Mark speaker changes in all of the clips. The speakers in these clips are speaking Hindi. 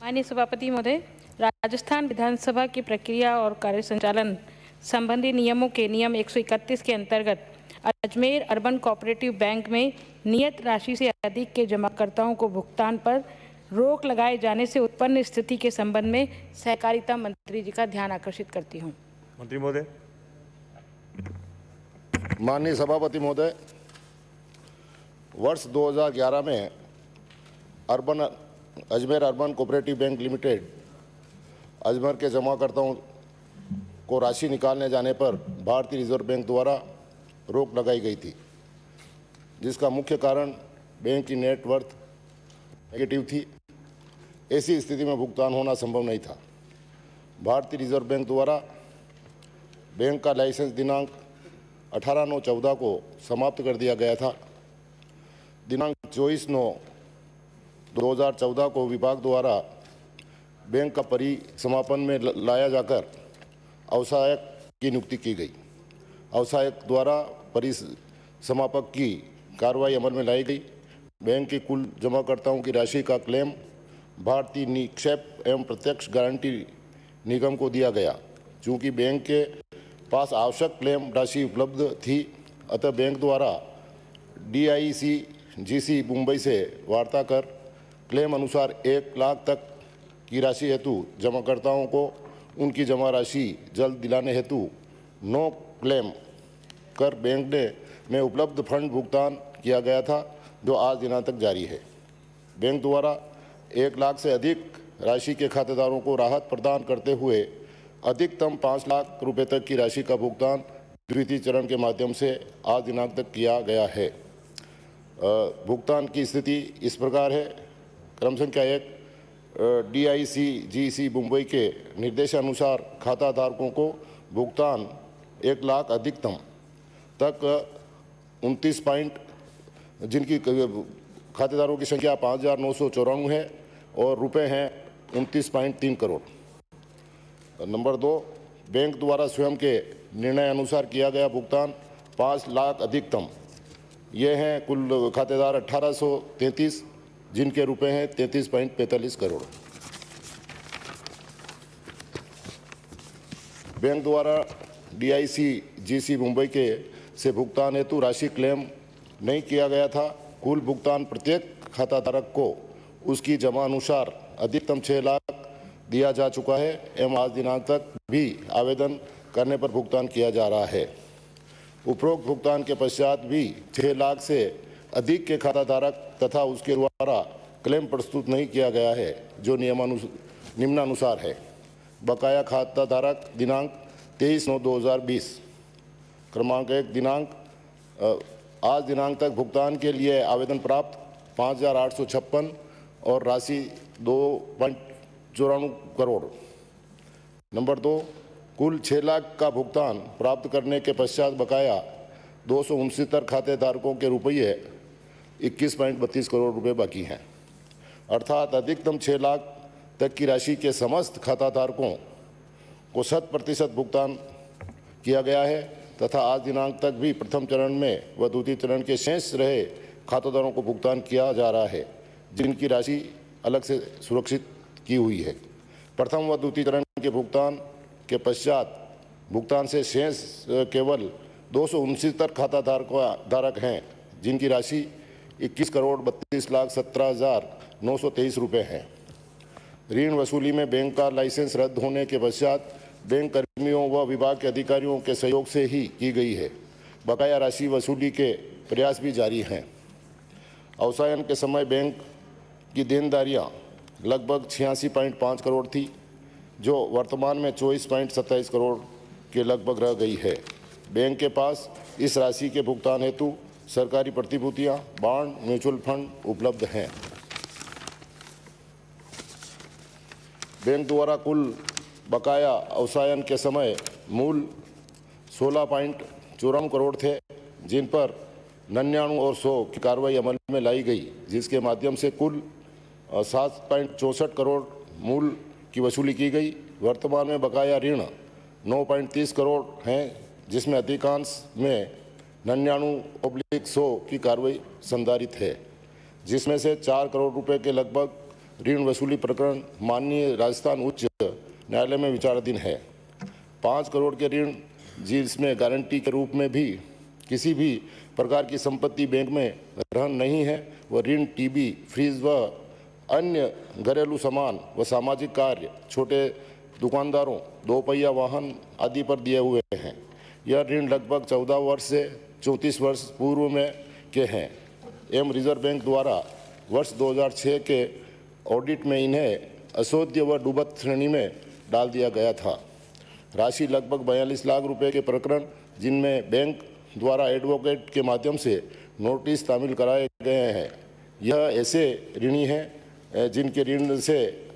Speaker 1: माननीय सभापति महोदय, राजस्थान विधानसभा की प्रक्रिया और कार्य संचालन संबंधी नियमों के नियम 131 के अंतर्गत अजमेर अर्बन कोऑपरेटिव बैंक में नियत राशि से अधिक के जमाकर्ताओं को भुगतान पर रोक लगाए जाने से उत्पन्न स्थिति के संबंध में सहकारिता मंत्री जी का ध्यान आकर्षित करती हूँ।
Speaker 2: मंत्री महोदय।
Speaker 3: माननीय सभापति महोदय, वर्ष 2011 में Ajmer urban cooperative bank limited Ajmer के जमाकर्ताओं को राशि निकालने जाने पर भारतीय रिजर्व बैंक द्वारा रोक लगाई गई थी, जिसका मुख्य कारण बैंक की नेटवर्थ नेगेटिव थी। ऐसी स्थिति में भुगतान होना संभव नहीं था। भारतीय रिजर्व बैंक द्वारा बैंक का लाइसेंस दिनांक 18/9/14 को समाप्त कर दिया गया था। दिनांक 24/9/2014 को विभाग द्वारा बैंक का परिसमापन में लाया जाकर अवसायक की नियुक्ति की गई। अवसायक द्वारा परिसमापक की कार्रवाई अमल में लाई गई। बैंक के कुल जमाकर्ताओं की राशि का क्लेम भारतीय निक्षेप एवं प्रत्यक्ष गारंटी निगम को दिया गया। चूँकि बैंक के पास आवश्यक क्लेम राशि उपलब्ध थी, अतः बैंक द्वारा DICGC मुंबई से वार्ता कर क्लेम अनुसार 1 लाख तक की राशि हेतु जमाकर्ताओं को उनकी जमा राशि जल्द दिलाने हेतु नो क्लेम कर बैंक में उपलब्ध फंड भुगतान किया गया था, जो आज दिनांक तक जारी है। बैंक द्वारा 1 लाख से अधिक राशि के खातेदारों को राहत प्रदान करते हुए अधिकतम 5 लाख रुपए तक की राशि का भुगतान द्वितीय चरण के माध्यम से आज दिनांक तक किया गया है। भुगतान की स्थिति इस प्रकार है। क्रम संख्या 1, DICGC मुंबई के निर्देशानुसार खाताधारकों को भुगतान 1 लाख अधिकतम तक 29 पॉइंट, जिनकी खातेदारों की संख्या 5,994 है और रुपए हैं 29.3 करोड़। नंबर 2, बैंक द्वारा स्वयं के निर्णय अनुसार किया गया भुगतान 5 लाख अधिकतम। ये हैं कुल खातेदार 1833, जिनके रुपए हैं 33.45 करोड़। बैंक द्वारा DICGC मुंबई के से भुगतान हेतु राशि क्लेम नहीं किया गया था। कुल भुगतान प्रत्येक खाताधारक को उसकी जमा अनुसार अधिकतम 6 लाख दिया जा चुका है एवं आज दिनांक तक भी आवेदन करने पर भुगतान किया जा रहा है। उपरोक्त भुगतान के पश्चात भी 6 लाख से अधिक के खाताधारक तथा उसके द्वारा क्लेम प्रस्तुत नहीं किया गया है, जो निम्नानुसार है। बकाया खाताधारक दिनांक 23/9/2020। क्रमांक 1, दिनांक आज दिनांक तक भुगतान के लिए आवेदन प्राप्त 5,856 और राशि 2.94 करोड़। नंबर 2, कुल 6 लाख का भुगतान प्राप्त करने के पश्चात बकाया 269 खातेधारकों के रुपये 21.32 करोड़ रुपए बाकी हैं। अर्थात अधिकतम 6 लाख तक की राशि के समस्त खाताधारकों को 100% भुगतान किया गया है तथा आज दिनांक तक भी प्रथम चरण में व द्वितीय चरण के शेष रहे खातेदारों को भुगतान किया जा रहा है, जिनकी राशि अलग से सुरक्षित की हुई है। प्रथम व द्वितीय चरण के भुगतान के पश्चात भुगतान से शेष केवल 269 खाताधारक हैं, जिनकी राशि 21,32,17,923 रुपये है। ऋण वसूली में बैंक का लाइसेंस रद्द होने के पश्चात बैंक कर्मियों व विभाग के अधिकारियों के सहयोग से ही की गई है। बकाया राशि वसूली के प्रयास भी जारी हैं। अवसायन के समय बैंक की देनदारियां लगभग 86.5 करोड़ थी, जो वर्तमान में 24.27 करोड़ के लगभग रह गई है। बैंक के पास इस राशि के भुगतान हेतु सरकारी प्रतिभूतियां, बॉन्ड, म्यूचुअल फंड उपलब्ध हैं। बैंक द्वारा कुल बकाया अवसायन के समय मूल 16.54 करोड़ थे, जिन पर 99 और 100 की कार्रवाई अमल में लाई गई, जिसके माध्यम से कुल 7.64 करोड़ मूल की वसूली की गई। वर्तमान में बकाया ऋण 9.30 करोड़ हैं, जिसमें अधिकांश में 99/100 की कार्रवाई संधारित है, जिसमें से 4 करोड़ रुपए के लगभग ऋण वसूली प्रकरण माननीय राजस्थान उच्च न्यायालय में विचाराधीन है। 5 करोड़ के ऋण जिसमें गारंटी के रूप में भी किसी भी प्रकार की संपत्ति बैंक में रहन नहीं है, वह ऋण टीवी, फ्रिज व अन्य घरेलू सामान व सामाजिक कार्य, छोटे दुकानदारों, 2 पहिया वाहन आदि पर दिए हुए हैं। यह ऋण लगभग 14 वर्ष से 34 वर्ष पूर्व में के हैं एवं रिजर्व बैंक द्वारा वर्ष 2006 के ऑडिट में इन्हें अशोध्य व डूबत श्रेणी में डाल दिया गया था। राशि लगभग 42 लाख रुपए के प्रकरण जिनमें बैंक द्वारा एडवोकेट के माध्यम से नोटिस तामील कराए गए हैं। यह ऐसे ऋणी हैं जिनके ऋण से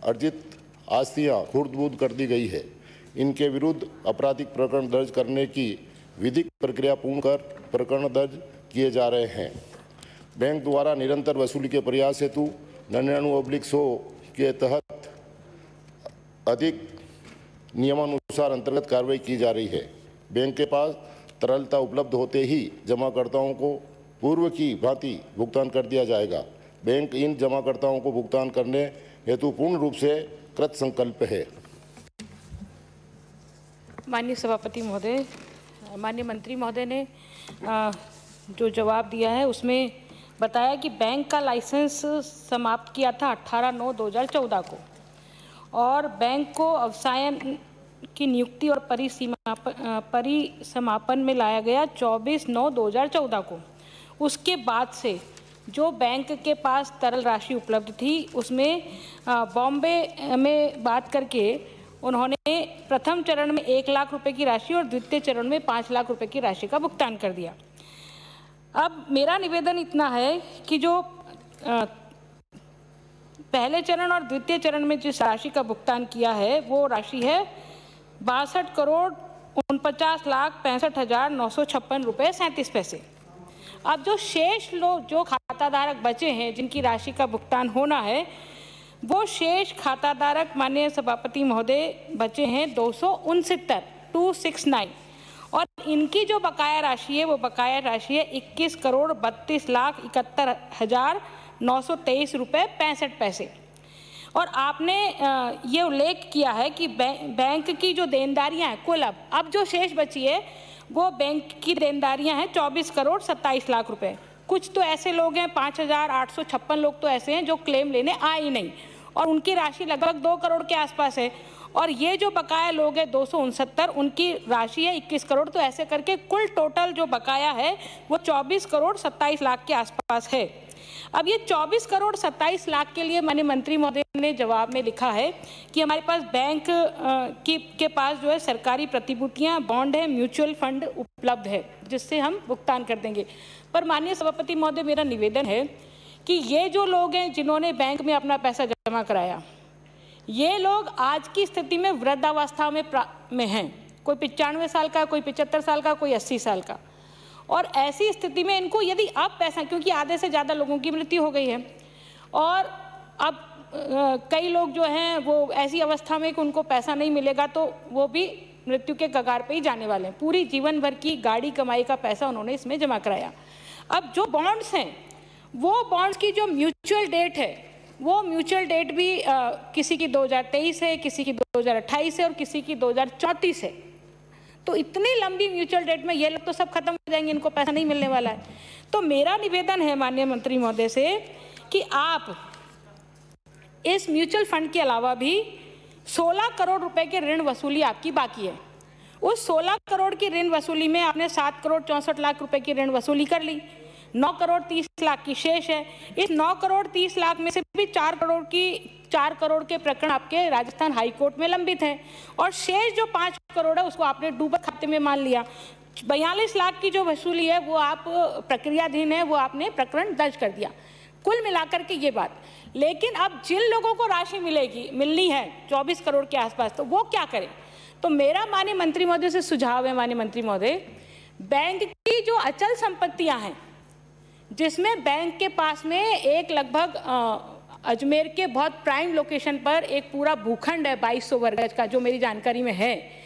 Speaker 3: अर्जित आस्तियां खुर्द-बुर्द कर दी गई है। इनके विरुद्ध आपराधिक प्रकरण दर्ज करने की विधिक प्रक्रिया पूर्ण कर प्रकरण दर्ज किए जा रहे हैं। बैंक द्वारा निरंतर वसूली के प्रयास हेतु 99/100 के तहत अधिक नियमानुसार अंतर्गत कार्रवाई की जा रही है। बैंक के पास तरलता उपलब्ध होते ही जमाकर्ताओं को पूर्व की भांति भुगतान कर दिया जाएगा। बैंक इन जमाकर्ताओं को भुगतान करने हेतु पूर्ण रूप से कृत संकल्प है।
Speaker 1: माननीय सभापति महोदय, माननीय मंत्री महोदय ने जो जवाब दिया है उसमें बताया कि बैंक का लाइसेंस समाप्त किया था 18/9/2014 को और बैंक को अवसायन की नियुक्ति और परिसमापन में लाया गया 24/9/2014 को। उसके बाद से जो बैंक के पास तरल राशि उपलब्ध थी उसमें बॉम्बे में बात करके उन्होंने प्रथम चरण में 1 लाख रुपए की राशि और द्वितीय चरण में 5 लाख रुपए की राशि का भुगतान कर दिया। अब मेरा निवेदन इतना है कि जो पहले चरण और द्वितीय चरण में जिस राशि का भुगतान किया है वो राशि है 62,49,65,956 रुपये 37 पैसे। अब जो शेष लोग जो खाताधारक बचे हैं जिनकी राशि का भुगतान होना है वो शेष खाताधारक माननीय सभापति महोदय बचे हैं 269 और इनकी जो बकाया राशि है वो बकाया राशि है 21,32,71,923 रुपये 65 पैसे। और आपने ये उल्लेख किया है कि बैंक की जो देनदारियां हैं कुल अब जो शेष बची है वो बैंक की देनदारियां हैं 24,27,00,000 रुपए। कुछ तो ऐसे लोग हैं 5,856 लोग तो ऐसे हैं जो क्लेम लेने आए ही नहीं और उनकी राशि लगभग 2 करोड़ के आसपास है और ये जो बकाया लोग हैं 269 उनकी राशि है 21 करोड़। तो ऐसे करके कुल टोटल जो बकाया है वो 24,27,00,000 के आसपास है। अब ये 24,27,00,000 के लिए माननीय मंत्री महोदय ने जवाब में लिखा है कि हमारे पास बैंक के पास जो है सरकारी प्रतिभूतियां, बॉन्ड है, म्यूचुअल फंड उपलब्ध है जिससे हम भुगतान कर देंगे। पर माननीय सभापति महोदय मेरा निवेदन है कि ये जो लोग हैं जिन्होंने बैंक में अपना पैसा जमा कराया ये लोग आज की स्थिति में वृद्धावस्था में हैं। कोई 95 साल का, कोई 75 साल का, कोई 80 साल का। और ऐसी स्थिति में इनको यदि अब पैसा, क्योंकि आधे से ज़्यादा लोगों की मृत्यु हो गई है और अब कई लोग जो हैं वो ऐसी अवस्था में कि उनको पैसा नहीं मिलेगा तो वो भी मृत्यु के कगार पे ही जाने वाले हैं। पूरी जीवन भर की गाड़ी कमाई का पैसा उन्होंने इसमें जमा कराया। अब जो बॉन्ड्स हैं वो बॉन्ड्स की जो म्यूचुअल डेट है वो म्यूचुअल डेट भी किसी की 2023 है, किसी की 2028 है और किसी की 2034 है। तो इतनी लंबी म्यूचुअल डेट में ये लोग तो सब खत्म हो जाएंगे, इनको पैसा नहीं मिलने वाला है। तो मेरा निवेदन है माननीय मंत्री महोदय से कि आप इस म्यूचुअल फंड के अलावा भी 16 करोड़ रुपए के ऋण वसूली आपकी बाकी है। उस 16 करोड़ की ऋण वसूली में आपने 7,64,00,000 रुपए की ऋण वसूली कर ली, 9,30,00,000 की शेष है। इस 9,30,00,000 में से भी 4 करोड़ के प्रकरण आपके राजस्थान हाई कोर्ट में लंबित हैं और शेष जो 5 करोड़ है उसको आपने डूबत खाते में मान लिया। 42 लाख की जो वसूली है वो आप प्रक्रियाधीन है, वो आपने प्रकरण दर्ज कर दिया। कुल मिलाकर के ये बात। लेकिन अब जिन लोगों को राशि मिलनी है 24 करोड़ के आसपास, तो वो क्या करें? तो मेरा माननीय मंत्री महोदय से सुझाव है, माननीय मंत्री महोदय, बैंक की जो अचल संपत्तियां हैं जिसमें बैंक के पास में एक लगभग अजमेर के बहुत प्राइम लोकेशन पर एक पूरा भूखंड है 2200 वर्ग गज का, जो मेरी जानकारी में है।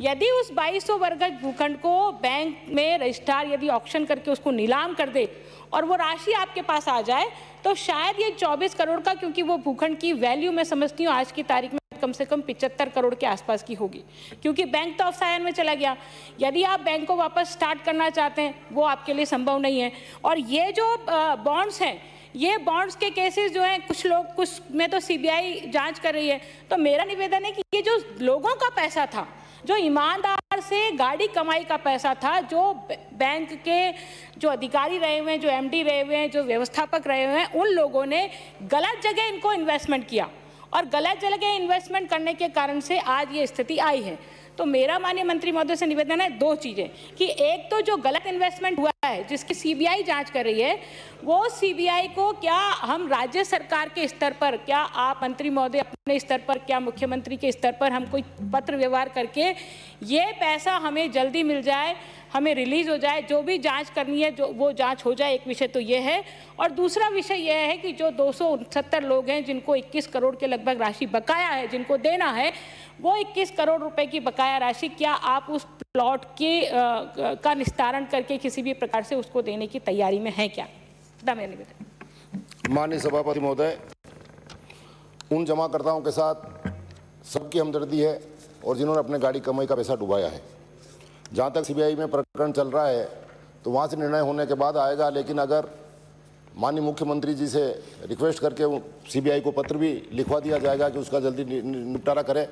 Speaker 1: यदि उस 2200 वर्ग गज भूखंड को बैंक में रजिस्ट्रार यदि ऑक्शन करके उसको नीलाम कर दे और वो राशि आपके पास आ जाए तो शायद ये 24 करोड़ का, क्योंकि वो भूखंड की वैल्यू मैं समझती हूँ आज की तारीख में कम से कम 75 करोड़ के आसपास की होगी, क्योंकि बैंक तो ऑफसायन में चला गया। यदि आप बैंक को वापस स्टार्ट करना चाहते हैं वो आपके लिए संभव नहीं है। और ये जो बॉन्ड्स हैं, ये बॉन्ड्स के केसेस जो हैं, कुछ में तो सीबीआई जांच कर रही है। तो मेरा निवेदन है कि ये जो लोगों का पैसा था, जो ईमानदार से गाड़ी कमाई का पैसा था, जो बैंक के जो अधिकारी रहे हुए हैं, जो एमडी रहे हुए हैं, जो व्यवस्थापक रहे हुए हैं, उन लोगों ने गलत जगह इनको इन्वेस्टमेंट किया और गलत जगह इन्वेस्टमेंट करने के कारण से आज ये स्थिति आई है। तो मेरा माननीय मंत्री महोदय से निवेदन है दो चीजें, कि एक तो जो गलत इन्वेस्टमेंट हुआ है जिसकी सीबीआई जांच कर रही है, वो सीबीआई को क्या हम राज्य सरकार के स्तर पर, क्या आप मंत्री महोदय अपने स्तर पर, क्या मुख्यमंत्री के स्तर पर हम कोई पत्र व्यवहार करके ये पैसा हमें जल्दी मिल जाए, हमें रिलीज हो जाए, जो भी जांच करनी है जो वो जांच हो जाए। एक विषय तो ये है। और दूसरा विषय यह है कि जो 269 लोग हैं जिनको 21 करोड़ के लगभग राशि बकाया है, जिनको देना है, वो 21 करोड़ रुपए की बकाया राशि क्या आप उस प्लॉट के का निस्तारण करके किसी भी प्रकार से उसको देने की तैयारी में है क्या? मेरा निवेदन।
Speaker 3: माननीय सभापति महोदय, उन जमाकर्ताओं के साथ सबकी हमदर्दी है और जिन्होंने अपने गाड़ी कमाई का पैसा डुबाया है। जहाँ तक सीबीआई में प्रकरण चल रहा है तो वहाँ से निर्णय होने के बाद आएगा, लेकिन अगर माननीय मुख्यमंत्री जी से रिक्वेस्ट करके सीबीआई को पत्र भी लिखवा दिया जाएगा कि उसका जल्दी निपटारा करें,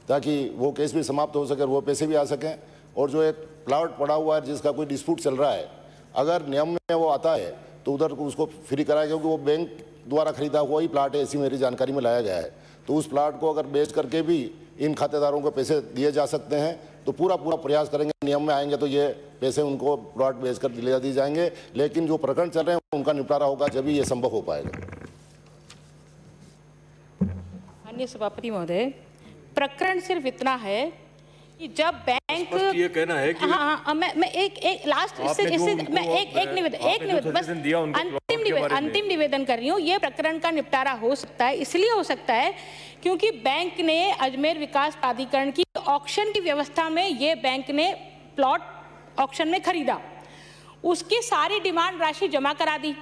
Speaker 3: ताकि वो केस भी समाप्त हो सके और वो पैसे भी आ सकें। और जो एक प्लॉट पड़ा हुआ है जिसका कोई डिस्प्यूट चल रहा है, अगर नियम में वो आता है तो उधर उसको फ्री कराया, क्योंकि वो बैंक द्वारा खरीदा हुआ ही प्लाट है, ऐसी मेरी जानकारी में लाया गया है। तो उस प्लाट को अगर बेच करके भी इन खातेदारों को पैसे दिए जा सकते हैं तो पूरा प्रयास करेंगे। नियम में आएंगे तो ये पैसे उनको प्लॉट बेचकर दिए जाएंगे, लेकिन जो प्रकरण चल रहे हैं उनका निपटारा होगा जब ही ये संभव हो पाएगा।
Speaker 1: माननीय सभापति महोदय, प्रकरण सिर्फ इतना है कि जब बैंक
Speaker 2: ये कहना है कि
Speaker 1: हाँ, मैं एक लास्ट इससे मैं एक निवेदन बस अंतिम निवेदन कर रही हूँ। ये प्रकरण का निपटारा हो सकता है, इसलिए हो सकता है क्योंकि बैंक ने अजमेर विकास प्राधिकरण की ऑक्शन की व्यवस्था में ये बैंक ने प्लॉट ऑक्शन में खरीदा, उसकी सारी डिमांड राशि जमा करा दी,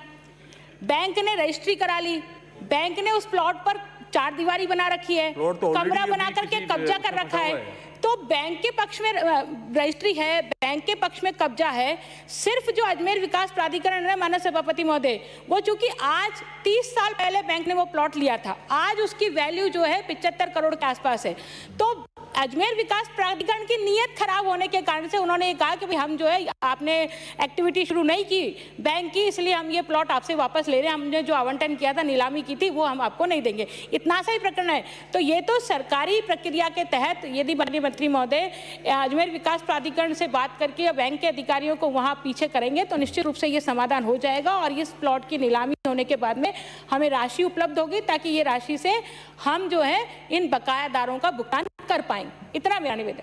Speaker 1: बैंक ने रजिस्ट्री करा ली, बैंक ने उस प्लॉट पर चार दीवारी बना रखी है, कमरा बना करके कब्जा कर रखा है। तो बैंक के पक्ष में रजिस्ट्री है, बैंक के पक्ष में कब्जा है। सिर्फ जो अजमेर विकास प्राधिकरण है माननीय सभापति महोदय, वो चूंकि आज 30 साल पहले बैंक ने वो प्लॉट लिया था, आज उसकी वैल्यू जो है 75 करोड़ के आसपास है। तो अजमेर विकास प्राधिकरण की नीयत खराब होने के कारण से उन्होंने ये कहा कि भाई हम जो है, आपने एक्टिविटी शुरू नहीं की बैंक की, इसलिए हम ये प्लॉट आपसे वापस ले रहे हैं, हमने जो आवंटन किया था, नीलामी की थी, वो हम आपको नहीं देंगे। इतना सा ही प्रकरण है। तो ये तो सरकारी प्रक्रिया के तहत यदि माननीय मंत्री महोदय अजमेर विकास प्राधिकरण से बात करके बैंक के अधिकारियों को वहाँ पीछे करेंगे तो निश्चित रूप से ये समाधान हो जाएगा और इस प्लॉट की नीलामी होने के बाद में हमें राशि उपलब्ध होगी, ताकि ये राशि से हम जो है इन बकायादारों का भुगतान कर पाएंगे। इतना मेरा निवेदन।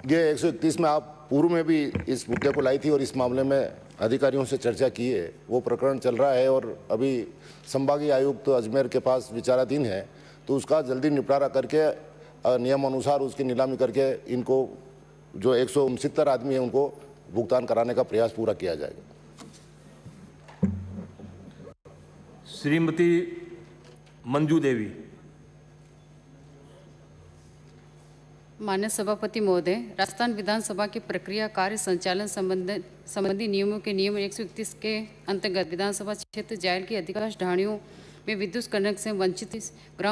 Speaker 3: ये 131 में आप पूर्व में भी इस मुद्दे को लाई थी और इस मामले में अधिकारियों से चर्चा की है। वो प्रकरण चल रहा है और अभी संभागीय आयुक्त अजमेर के पास विचाराधीन है, तो उसका जल्दी निपटारा करके नियम अनुसार उसकी नीलामी करके इनको जो 169 आदमी है उनको भुगतान कराने का प्रयास पूरा किया जाएगा।
Speaker 2: श्रीमती मंजू देवी।
Speaker 4: माननीय सभापति महोदय, राजस्थान विधानसभा की प्रक्रिया कार्य संचालन संबंधी नियमों के नियम 131 के अंतर्गत विधानसभा क्षेत्र जायल की अधिकांश ढाणियों में विद्युत कनेक्शन से वंचित ग्राम